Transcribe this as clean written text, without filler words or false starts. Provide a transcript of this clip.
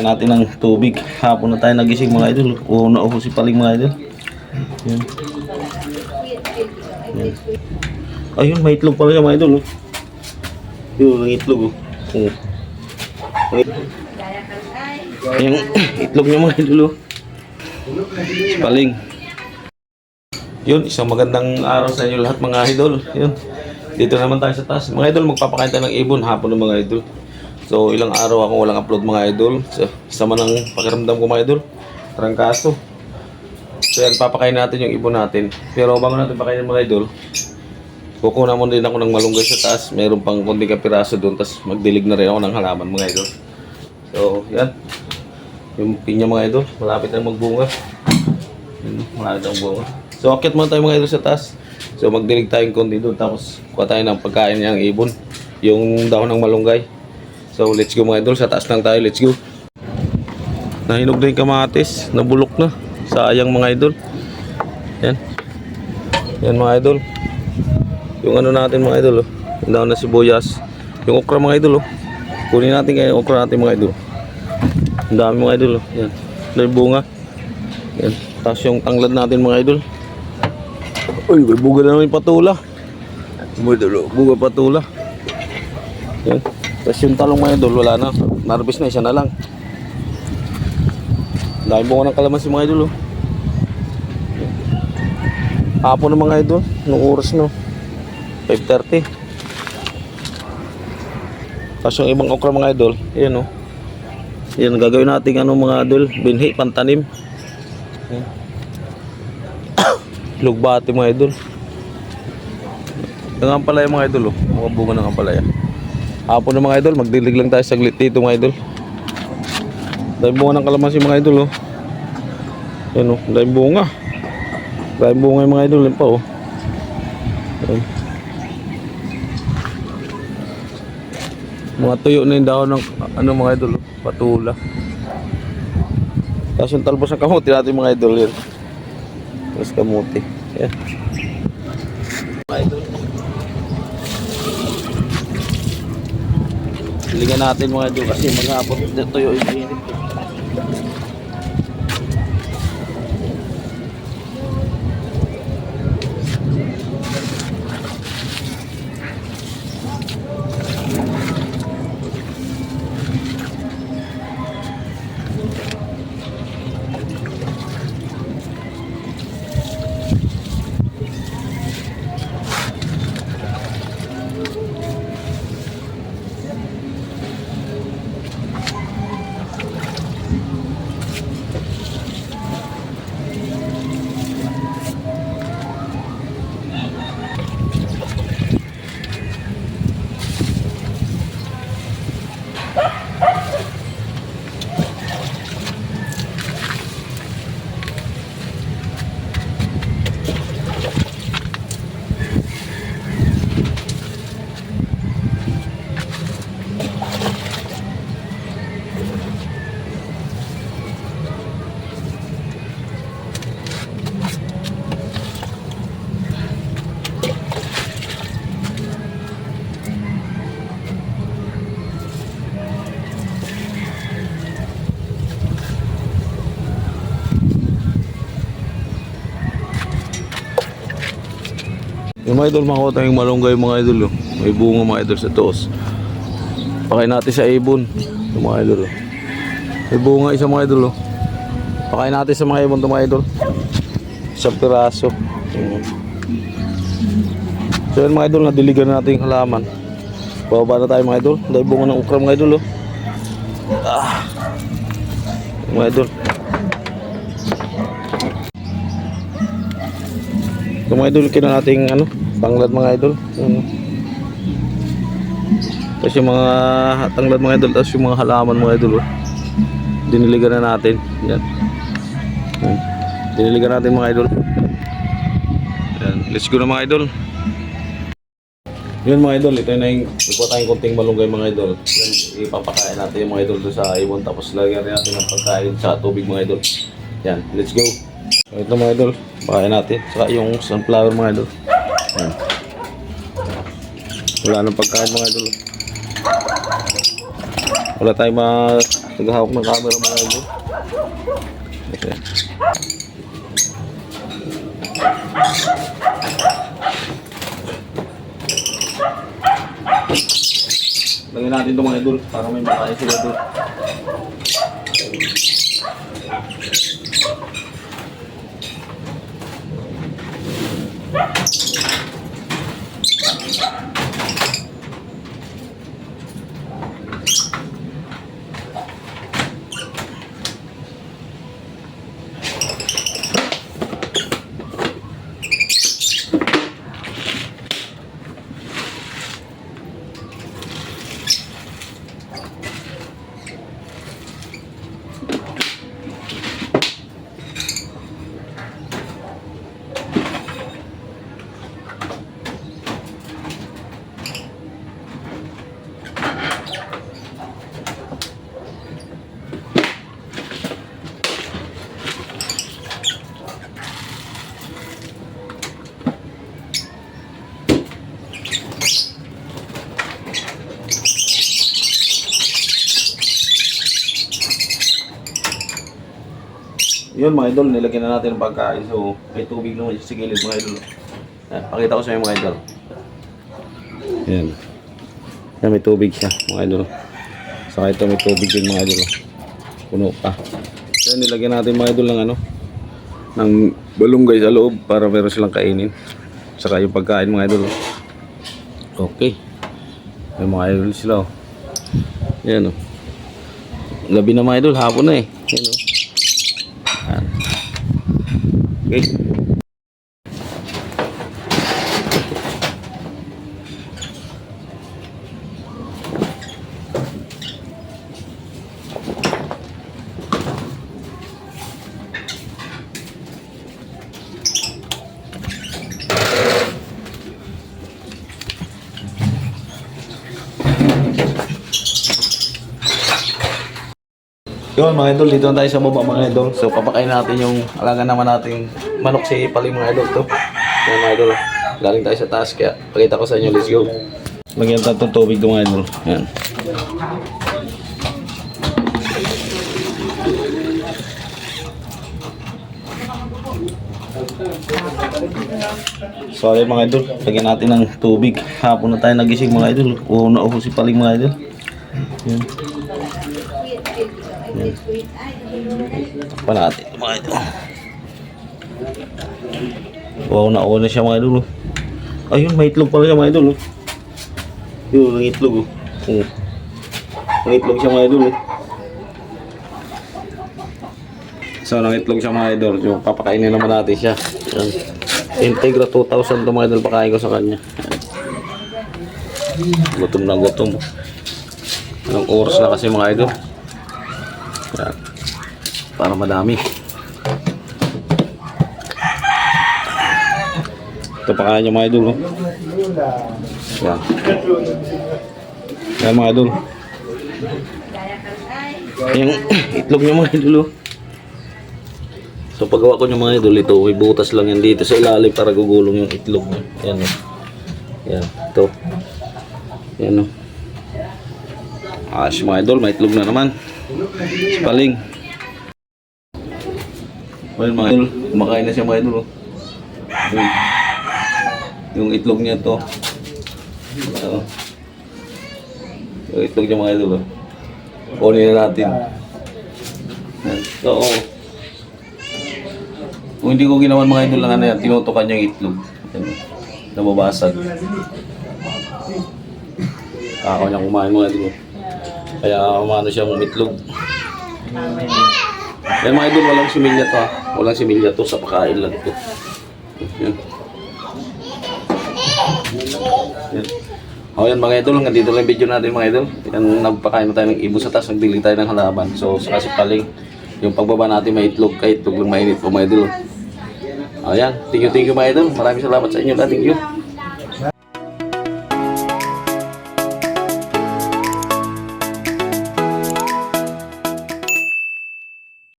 natin ng tubig. Hapon na tayo nagising mga idol. O nauho si Paling mga idol. Yan. Yan. Ayun, may itlog pala siya mga idol. Yun, ang itlog. Oh. Yung itlog niya mga idol. Si Paling. Yun, isang magandang araw sa inyo lahat mga idol. Yun. Dito naman tayo sa taas. Mga idol, magpapakain tayo ng ibon hapon ng mga idol. So, ilang araw ako walang upload mga idol. Sama ng pakiramdam ko mga idol. Trangkaso. So, yan, papakain natin yung ibon natin. Pero bago natin pakainin mga idol, kukunan mo din ako ng malunggay sa taas. Mayroon pang konting kapiraso doon. Tapos magdilig na rin ako ng halaman mga idol. So, yan. Yung pinya mga idol, malapit na magbunga. Malapit na magbunga. So, akit muna tayo mga idol sa taas. So, magdilig tayong konti doon. Tapos, kuha tayo ng pagkain niyang ibon. Yung dahon ng malunggay. So, let's go mga idol. Sa taas lang tayo. Let's go. Nahinog na yung kamatis. Nabulok na. Sayang mga idol. Yan. Yan mga idol. Yung ano natin mga idol. Yung dahon na sibuyas. Yung okra mga idol. Kunin natin kayo yung okra natin mga idol. Ang dami mga idol. Yan. May bunga. Yan. Tapos yung tanglad natin mga idol. Uy, may buga na naman yung patula. Buga patula. Yan. Tapos yung talong mga idol, wala na. Narbis na, isa na lang. Dahil bunga ng kalamansi mga idol. Hapon na mga idol. Nung oras no. 5:30. Tapos yung ibang okra mga idol. Yan o. Yan, gagawin natin ano mga idol. Binhi, pantanim. Yan. Lugbati mga idol. Ang ampalaya mga idol. Mga bunga ng ampalaya. Hapon na mga idol, magdilig lang tayo saglit dito mga idol. Dahil bunga ng kalamansi mga idol. Yan o, dahil bunga. Dahil bunga yung mga idol. Yan pa o. Yan. Mga tuyo na yung dahon ng ano mga idol. Patula. Tapos yung talbos ng kamuti natin mga idol. Yan. Tapos kamuti. Yan. Mga idol. Hilingan natin mga idol kasi maghapon tuyo yung init. Yung mga idol, makuha tayong malunggay mga idol. May bunga mga idol sa toos. Pakain natin sa ibon. Yung mga idol. May bunga isa mga idol. Pakain natin sa mga ibon ito mga idol. Isang piraso. So yun mga idol, nadiligan natin yung halaman. Bababa na tayo mga idol. Dahil bunga ng ukra mga idol. Mga idol. Yung mga idol, kina nating ano, tanglad mga idol. Tapos yung mga tanglad mga idol, tapos yung mga halaman mga idol. Diniligan na natin. Yan. Diniligan natin mga idol. Yan. Let's go na mga idol. Yun mga idol, ito na yung ikuha tayong konting malunggay mga idol. Yan, ipapakain natin yung mga idol doon sa ibon. Tapos lagyan rin natin ng pagkain sa tubig mga idol. Yan, let's go. Ito mga idol, pakain natin. Saka yung sunflower mga idol. Yan. Wala nang pagkain mga idol. Wala tayong Naghahawak ng camera mga idol. Okay. Lagyan natin ito mga idol para may makain sila doon. Yun mga idol, nilagyan na natin ng pagkain. So, may tubig naman sa gilid mga idol. Yan, pakita ko sa inyo mga idol. Yan. Yan, may tubig siya mga idol. Saka ito may tubig din mga idol. Puno pa. So, nilagyan natin mga idol ng ng balunggay sa loob para meron silang kainin. Saka yung pagkain mga idol. Okay. May mga idol sila oh. Yan oh. Gabi na mga idol, hapon na eh. Yan oh. Okay. Yun mga idol, dito na tayo sa baba mga idol. So papakain natin yung alaga naman nating manok si Paling mga idol to. Yan mga idol, galing tayo sa taas kaya pakita ko sa inyo, let's go. Lagyan natin itong tubig mga idol. Yan. So ayun mga idol, lagyan natin ng tubig. Hapon na tayo nagising mga idol. Uho na uho si Paling mga idol. Yan. Pa natin mga idol. Wow, na siya mga idol. Ayun, may itlog pala siya mga idol. Yun, ang itlog. Ang itlog siya mga idol. So, ang itlog siya mga idol. Yung papakainin naman natin siya. Yan. Integra 2,000 to mga idol, pakain ko sa kanya. Gutom na gutom. Anong oras na kasi mga idol. Yan. Para madami. Ito pakain niya mga idol. Oh. Yan. Yan mga idol. Yung itlog niya mga idol. Oh. So paggawa ko niya mga idol, ito may butas lang yan dito sa ilalim para gugulong yung itlog niya. Yan o. Yan. Ito. Yan o. Si mga idol, may itlog na naman. Si Paling. Well mga idol, kumakain na siya mga idol. Oh. Yung itlog niya to. Yung itlog niya mga idol. Oh. Kunin na natin. So, kung hindi ko ginawan mga idol lang yan, tinutukan niya yung itlog. Yan, nababasag. Ako niya kumain mga idol. Kaya umano siyang itlog. Yan mga idol, walang similya to ha. Walang similya to, sa pakain lang to. Yan. Yan. O yan mga idol, hanggang dito lang yung video natin mga idol. Yan, nagpakain na tayo ng ibon sa taas, nagdilig tayo ng halaban. So sa kasi Paling, yung pagbaba natin may itlog, kahit itlog lang mainit po mga idol. Ayan, thank you mga idol. Maraming salamat sa inyo. Thank you.